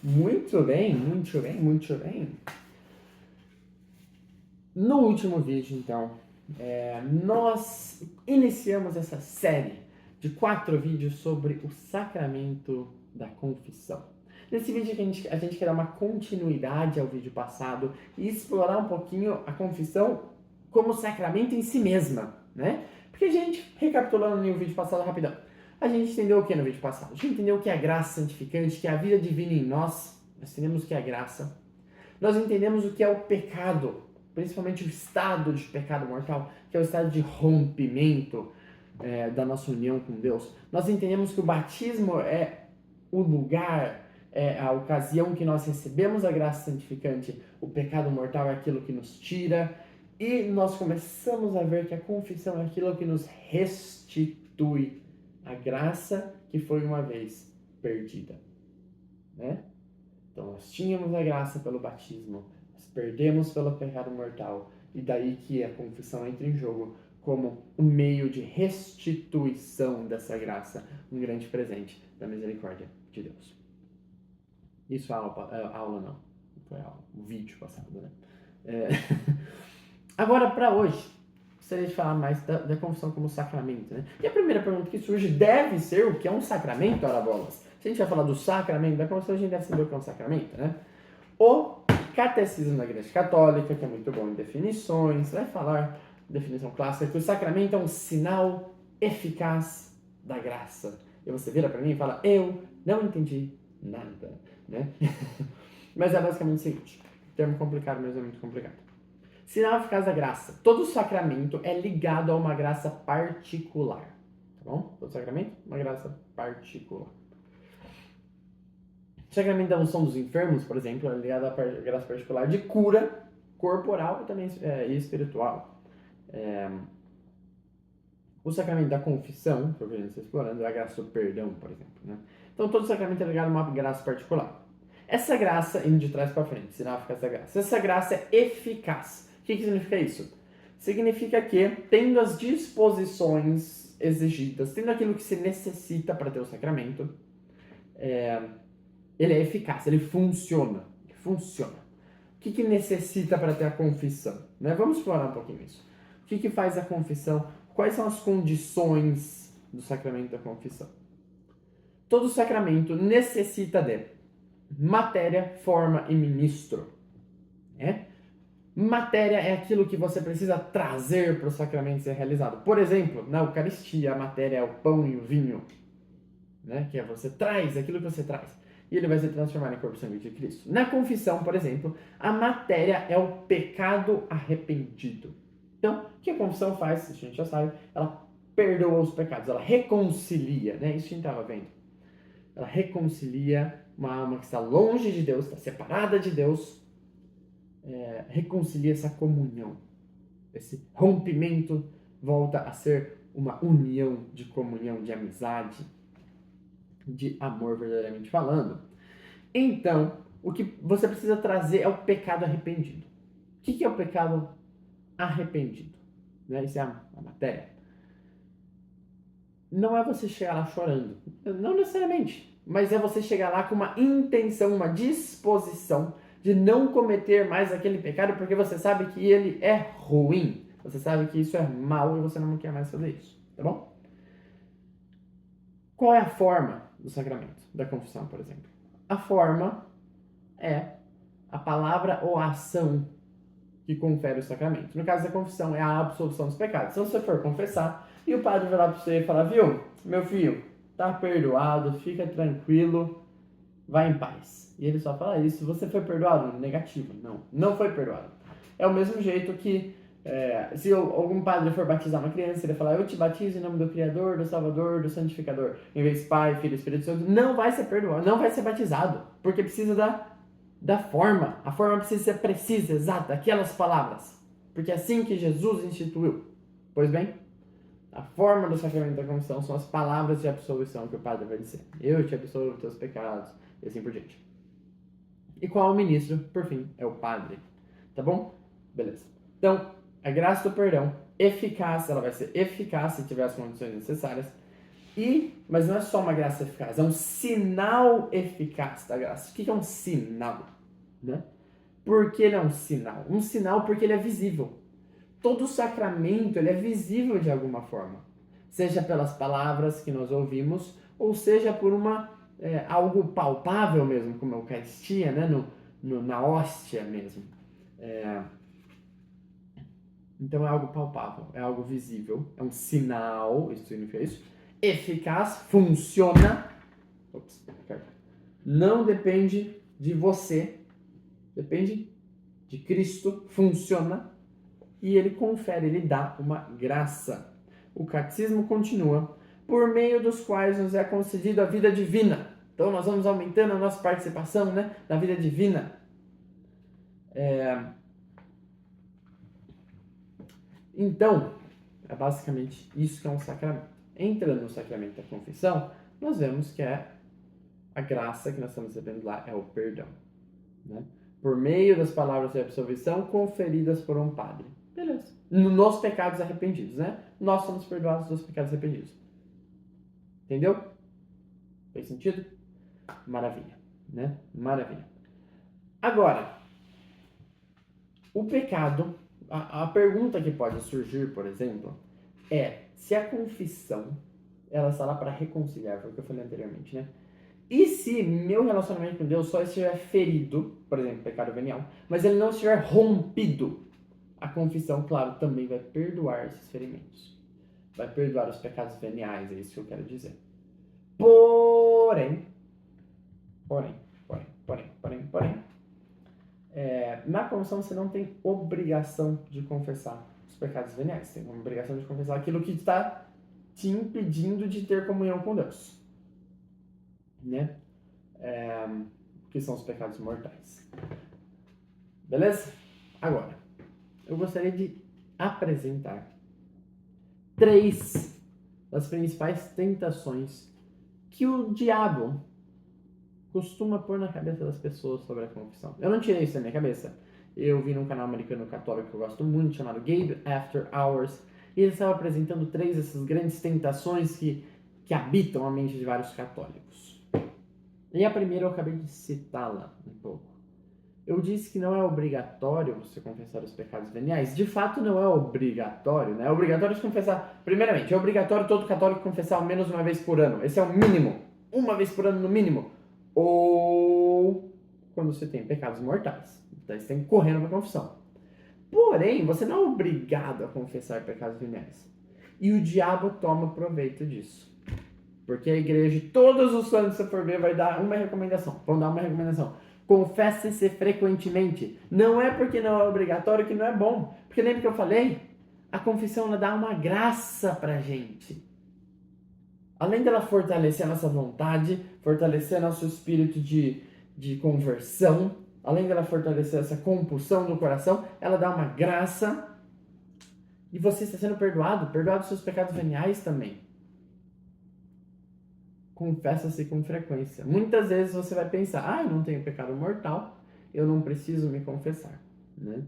Muito bem, muito bem, muito bem. No último vídeo, então, nós iniciamos essa série de 4 vídeos sobre o sacramento da confissão. Nesse vídeo a gente quer dar uma continuidade ao vídeo passado e explorar um pouquinho a confissão como sacramento em si mesma, né? Porque a gente, recapitulando no vídeo passado rapidão, a gente entendeu o que no vídeo passado? A gente entendeu o que é a graça santificante, que é a vida divina em nós entendemos o que é a graça. Nós entendemos o que é o pecado, principalmente o estado de pecado mortal, que é o estado de rompimento da nossa união com Deus. Nós entendemos que o batismo é o lugar, é a ocasião que nós recebemos a graça santificante. O pecado mortal é aquilo que nos tira. E nós começamos a ver que a confissão é aquilo que nos restitui a graça que foi uma vez perdida, né? Então nós tínhamos a graça pelo batismo, nós perdemos pelo pecado mortal, e daí que a confissão entra em jogo como um meio de restituição dessa graça, um grande presente da misericórdia de Deus. Isso é aula não, foi o vídeo passado, né? Agora, para hoje, gostaria de falar mais da confissão como sacramento, né? E a primeira pergunta que surge deve ser o que é um sacramento, ora bolas? Se a gente vai falar do sacramento da confissão, a gente deve saber o que é um sacramento, né? O Catecismo da Igreja Católica, que é muito bom em definições, vai falar, definição clássica, que o sacramento é um sinal eficaz da graça. E você vira para mim e fala, eu não entendi nada, né? Mas é basicamente o seguinte, termo complicado, mas é muito complicado. Sinal eficaz da graça. Todo sacramento é ligado a uma graça particular, tá bom? Todo sacramento, uma graça particular. O sacramento da unção dos enfermos, por exemplo, é ligado à graça particular de cura corporal e também espiritual. O sacramento da confissão, que é o que a gente está explorando, é a graça do perdão, por exemplo, né? Então, todo sacramento é ligado a uma graça particular. Essa graça, indo de trás para frente, sinal eficaz da graça. Essa graça é eficaz. O que significa isso? Significa que, tendo as disposições exigidas, tendo aquilo que se necessita para ter o sacramento, ele é eficaz, ele funciona. Funciona. O que necessita para ter a confissão? Né? Vamos explorar um pouquinho isso. O que faz a confissão? Quais são as condições do sacramento da confissão? Todo sacramento necessita de matéria, forma e ministro. Matéria é aquilo que você precisa trazer para o sacramento ser realizado. Por exemplo, na Eucaristia, a matéria é o pão e o vinho, né? Que é você traz aquilo que você traz. E ele vai se transformar em corpo e sangue de Cristo. Na confissão, por exemplo, a matéria é o pecado arrependido. Então, o que a confissão faz, a gente já sabe, ela perdoa os pecados, ela reconcilia, né? Isso a gente estava vendo. Ela reconcilia uma alma que está longe de Deus, está separada de Deus, reconcilia essa comunhão. Esse rompimento volta a ser uma união de comunhão, de amizade, de amor verdadeiramente falando. Então, o que você precisa trazer é o pecado arrependido. O que é o pecado arrependido? Né? Isso é a matéria. Não é você chegar lá chorando. Não necessariamente. Mas é você chegar lá com uma intenção, uma disposição de não cometer mais aquele pecado, porque você sabe que ele é ruim. Você sabe que isso é mal e você não quer mais fazer isso. Tá bom? Qual é a forma do sacramento, da confissão, por exemplo? A forma é a palavra ou a ação que confere o sacramento. No caso da confissão, é a absolvição dos pecados. Então, se você for confessar, e o padre vai lá para você e falar, viu, meu filho, tá perdoado, fica tranquilo, vai em paz. E ele só fala isso. Você foi perdoado? Negativo. Não foi perdoado. É o mesmo jeito que se algum padre for batizar uma criança, ele falar, eu te batizo em nome do Criador, do Salvador, do Santificador, em vez de Pai, Filho e Espírito Santo, não vai ser perdoado, não vai ser batizado, porque precisa da forma. A forma precisa ser precisa, exata, aquelas palavras. Porque é assim que Jesus instituiu. Pois bem, a forma do sacramento da confissão são as palavras de absolvição que o padre vai dizer. Eu te absolvo dos teus pecados, e assim por diante. E qual é o ministro? Por fim, é o padre. Tá bom? Beleza. Então, a graça do perdão, eficaz, ela vai ser eficaz se tiver as condições necessárias. Mas não é só uma graça eficaz, é um sinal eficaz da graça. O que é um sinal? Né? Por que ele é um sinal? Um sinal porque ele é visível. Todo sacramento ele é visível de alguma forma. Seja pelas palavras que nós ouvimos, ou seja por algo palpável mesmo, como a Eucaristia, né? Na hóstia mesmo. Então é algo palpável, é algo visível, é um sinal, isso significa isso. Eficaz, funciona. Não depende de você, depende de Cristo, funciona. E ele confere, ele dá uma graça. O catecismo continua, por meio dos quais nos é concedida a vida divina. Então nós vamos aumentando a nossa participação, né, na vida divina. Então, é basicamente isso que é um sacramento. Entrando no sacramento da confissão, nós vemos que a graça que nós estamos recebendo lá é o perdão. Né? Por meio das palavras de absolvição conferidas por um padre. Beleza. Nos pecados arrependidos, né? Nós somos perdoados dos pecados arrependidos. Entendeu? Fez sentido? Maravilha, né? Maravilha. Agora, o pecado, a pergunta que pode surgir, por exemplo, é se a confissão, ela está lá para reconciliar, foi o que eu falei anteriormente, né? E se meu relacionamento com Deus só estiver ferido, por exemplo, pecado venial, mas ele não estiver rompido, a confissão, claro, também vai perdoar esses ferimentos. Vai perdoar os pecados veniais, é isso que eu quero dizer. Porém, na confissão você não tem obrigação de confessar os pecados veniais. Você tem uma obrigação de confessar aquilo que está te impedindo de ter comunhão com Deus. Né? Que são os pecados mortais. Beleza? Agora, eu gostaria de apresentar 3 das principais tentações que o diabo costuma pôr na cabeça das pessoas sobre a confissão. Eu não tirei isso da minha cabeça. Eu vi num canal americano católico que eu gosto muito, chamado Gabe After Hours, e ele estava apresentando 3 dessas grandes tentações que habitam a mente de vários católicos. E a primeira eu acabei de citá-la um pouco. Eu disse que não é obrigatório você confessar os pecados veniais. De fato, não é obrigatório, né? É obrigatório se confessar... Primeiramente, é obrigatório todo católico confessar ao menos uma vez por ano. Esse é o mínimo. Uma vez por ano no mínimo. Ou quando você tem pecados mortais. Então você tem que correr numa confissão. Porém, você não é obrigado a confessar pecados veniais. E o diabo toma proveito disso. Porque a igreja, todos os santos, se for ver, vai dar uma recomendação. Vão dar uma recomendação. Confesse-se frequentemente. Não é porque não é obrigatório que não é bom. Porque lembra que eu falei? A confissão ela dá uma graça pra gente. Além dela fortalecer a nossa vontade, fortalecer nosso espírito de conversão, além dela fortalecer essa compulsão do coração, ela dá uma graça. E você está sendo perdoado dos seus pecados veniais também. Confessa-se com frequência. Muitas vezes você vai pensar, eu não tenho pecado mortal, eu não preciso me confessar, né?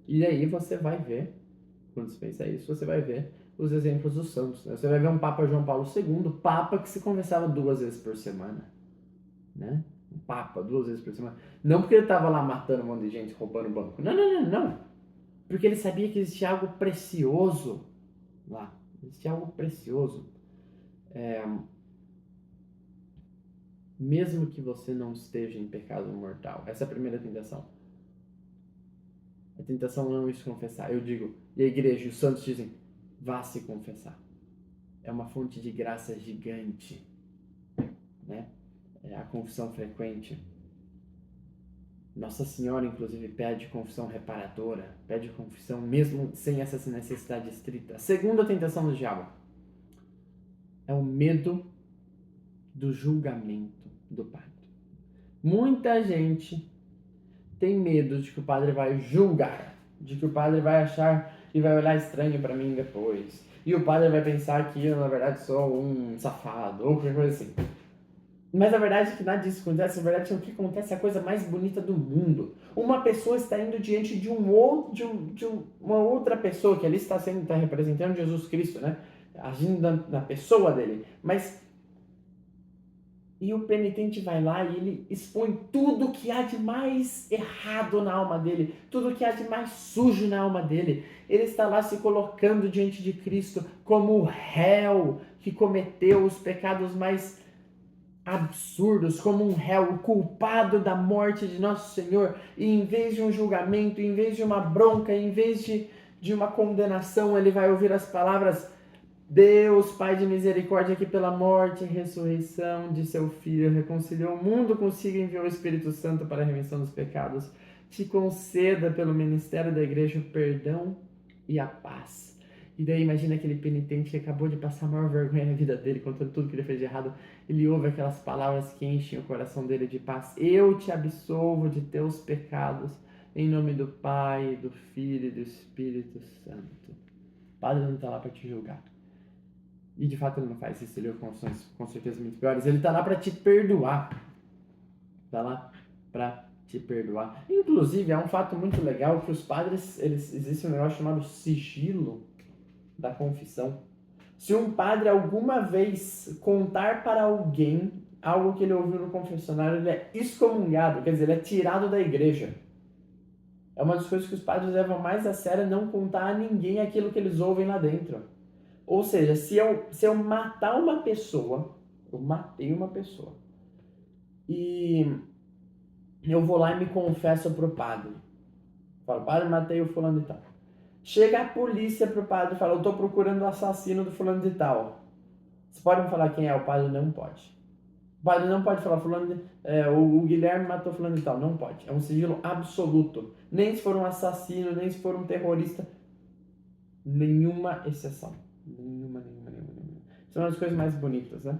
E aí você vai ver, quando você pensa isso, você vai ver os exemplos dos santos, né? Você vai ver um Papa João Paulo II, Papa que se confessava 2 vezes por semana, né? Um Papa 2 vezes por semana. Não porque ele estava lá matando um monte de gente, roubando banco. Não. Porque ele sabia que existia algo precioso lá. Existia algo precioso. Mesmo que você não esteja em pecado mortal. Essa é a primeira tentação. A tentação não é se confessar. Eu digo, e a igreja e os santos dizem, vá se confessar. É uma fonte de graça gigante, né? É a confissão frequente. Nossa Senhora, inclusive, pede confissão reparadora. Pede confissão mesmo sem essa necessidade estrita. A segunda tentação do diabo é o medo do julgamento do padre. Muita gente tem medo de que o padre vai julgar, de que o padre vai achar e vai olhar estranho para mim depois. E o padre vai pensar que eu, na verdade, sou um safado ou qualquer coisa assim. Mas a verdade é que nada disso acontece. Na verdade, o que acontece é a coisa mais bonita do mundo. Uma pessoa está indo diante de uma outra pessoa que ali está representando Jesus Cristo, né? agindo na pessoa dele. E o penitente vai lá e ele expõe tudo que há de mais errado na alma dele, tudo que há de mais sujo na alma dele. Ele está lá se colocando diante de Cristo como o réu que cometeu os pecados mais absurdos, como um réu, o culpado da morte de nosso Senhor. E em vez de um julgamento, em vez de uma bronca, em vez de uma condenação, ele vai ouvir as palavras: Deus, Pai de misericórdia, que pela morte e ressurreição de seu Filho reconciliou o mundo consigo e enviou o Espírito Santo para a remissão dos pecados, te conceda pelo ministério da igreja o perdão e a paz. E daí imagina aquele penitente que acabou de passar a maior vergonha na vida dele, contando tudo que ele fez de errado. Ele ouve aquelas palavras que enchem o coração dele de paz. Eu te absolvo de teus pecados, em nome do Pai, do Filho e do Espírito Santo. O padre não está lá para te julgar. E de fato ele não faz isso, ele ouve confissões com certeza muito piores. Ele está lá para te perdoar. Está lá para te perdoar. Inclusive, é um fato muito legal que os padres, existe um negócio chamado sigilo da confissão. Se um padre alguma vez contar para alguém algo que ele ouviu no confessionário, ele é excomungado, quer dizer, ele é tirado da igreja. É uma das coisas que os padres levam mais a sério, não contar a ninguém aquilo que eles ouvem lá dentro. Ou seja, se eu matar uma pessoa, eu matei uma pessoa, e eu vou lá e me confesso pro padre. Falo, padre, matei o fulano de tal. Chega a polícia pro padre e fala, eu tô procurando o assassino do fulano de tal. Você pode me falar quem é? O padre não pode. O padre não pode falar, o Guilherme matou fulano de tal. Não pode. É um sigilo absoluto. Nem se for um assassino, nem se for um terrorista. Nenhuma exceção. Nenhuma. Isso é uma das coisas mais bonitas, né?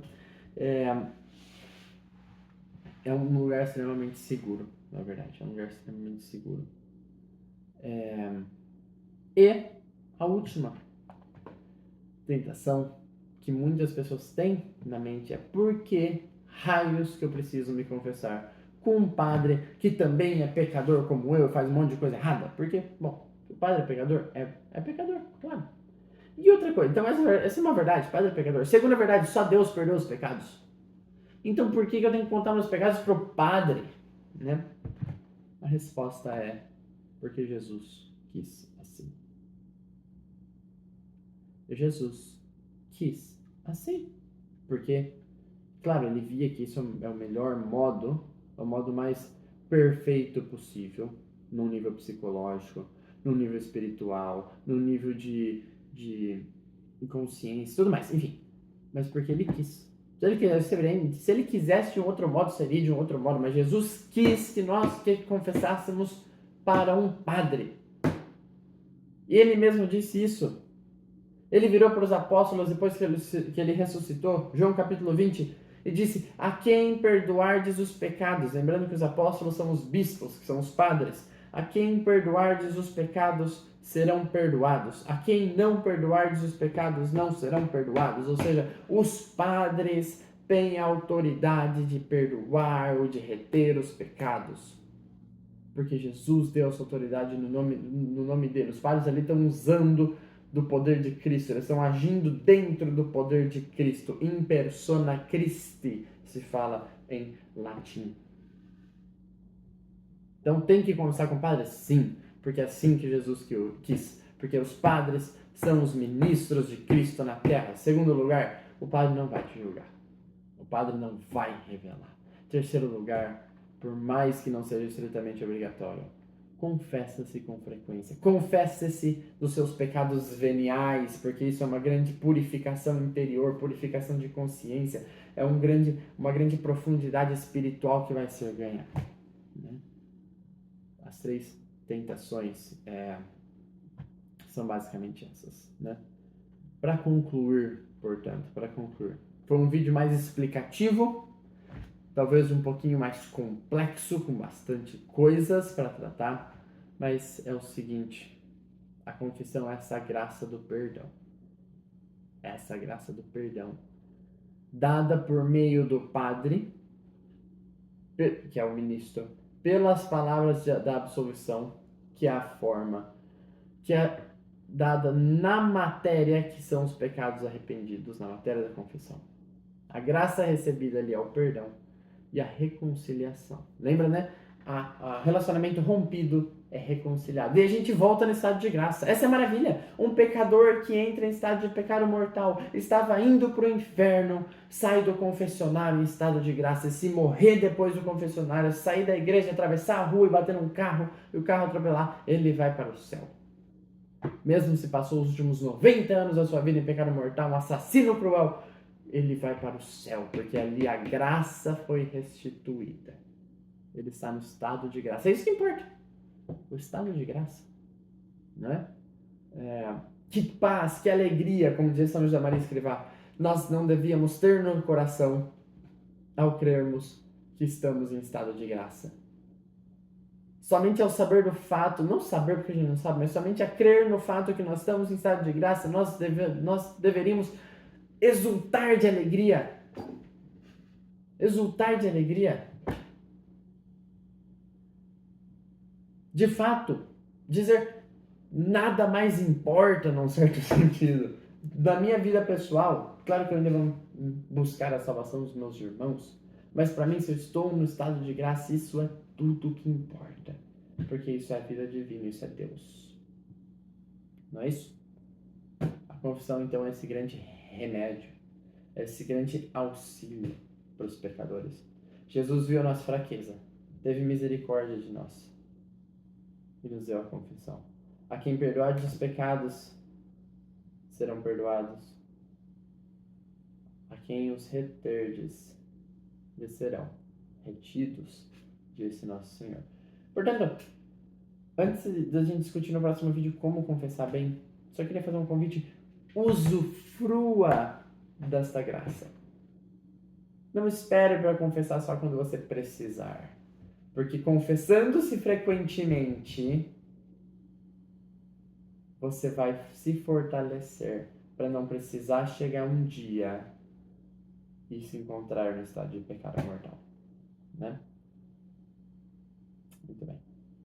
É um lugar extremamente seguro, na verdade. É um lugar extremamente seguro. E a última tentação que muitas pessoas têm na mente é: por que raios que eu preciso me confessar com um padre que também é pecador como eu, faz um monte de coisa errada? Porque, bom, o padre é pecador? É pecador, claro. E outra coisa, então essa é uma verdade, padre é pecador. Segunda verdade, só Deus perdoa os pecados. Então por que eu tenho que contar meus pecados pro padre? Né? A resposta é: porque Jesus quis assim. Jesus quis assim. Porque, claro, ele via que isso é o melhor modo, é o modo mais perfeito possível, no nível psicológico, no nível espiritual, no nível de consciência, tudo mais, enfim. Mas porque ele quis. Se ele quisesse de um outro modo, seria de um outro modo, mas Jesus quis que nós confessássemos para um padre. E ele mesmo disse isso. Ele virou para os apóstolos depois que ele ressuscitou, João capítulo 20, e disse: a quem perdoardes os pecados, lembrando que os apóstolos são os bispos, que são os padres, a quem perdoardes os pecados serão perdoados, a quem não perdoardes os pecados não serão perdoados. Ou seja, os padres têm a autoridade de perdoar ou de reter os pecados, porque Jesus deu essa autoridade no nome dele. Os padres ali estão usando do poder de Cristo, eles estão agindo dentro do poder de Cristo, in persona Christi, se fala em latim. Então tem que conversar com o padre? Sim, porque é assim que Jesus quis, porque os padres são os ministros de Cristo na terra. Segundo lugar, o padre não vai te julgar, o padre não vai revelar. Terceiro lugar, por mais que não seja estritamente obrigatório, confessa-se com frequência. Confessa-se dos seus pecados veniais, porque isso é uma grande purificação interior, purificação de consciência. É uma grande profundidade espiritual que vai ser ganha. Né? As 3 tentações são basicamente essas. Né? Para concluir, portanto, foi um vídeo mais explicativo, talvez um pouquinho mais complexo, com bastante coisas para tratar, mas é o seguinte: a confissão é essa graça do perdão. Essa graça do perdão, dada por meio do padre, que é o ministro, pelas palavras da absolvição, que é a forma, que é dada na matéria que são os pecados arrependidos, na matéria da confissão. A graça recebida ali é o perdão e a reconciliação. Lembra, né? A relacionamento rompido é reconciliado. E a gente volta no estado de graça. Essa é a maravilha. Um pecador que entra em estado de pecado mortal, estava indo para o inferno, sai do confessionário em estado de graça. E se morrer depois do confessionário, sair da igreja, atravessar a rua e bater num carro, e o carro atropelar, ele vai para o céu. Mesmo se passou os últimos 90 anos da sua vida em pecado mortal, um assassino cruel, ele vai para o céu, porque ali a graça foi restituída. Ele está no estado de graça. É isso que importa. O estado de graça. Não é? Que paz, que alegria, como diz São José Maria Escrivá, nós não devíamos ter no coração ao crermos que estamos em estado de graça. Somente ao saber do fato, não saber porque a gente não sabe, mas somente a crer no fato que nós estamos em estado de graça, nós deveríamos exultar de alegria. Exultar de alegria. De fato, dizer nada mais importa, num certo sentido. Da minha vida pessoal, claro que eu ainda vou buscar a salvação dos meus irmãos, mas para mim, se eu estou no estado de graça, isso é tudo que importa. Porque isso é a vida divina, isso é Deus. Não é isso? A confissão, então, é esse grande remédio, é esse grande auxílio para os pecadores. Jesus viu a nossa fraqueza, teve misericórdia de nós e nos deu a confissão. A quem perdoar os pecados serão perdoados. A quem os reterdes lhes serão retidos, disse nosso Senhor. Portanto, antes da gente discutir no próximo vídeo como confessar bem, só queria fazer um convite. Usufrua desta graça. Não espere para confessar só quando você precisar. Porque confessando-se frequentemente, você vai se fortalecer para não precisar chegar um dia e se encontrar no estado de pecado mortal, né? Muito bem.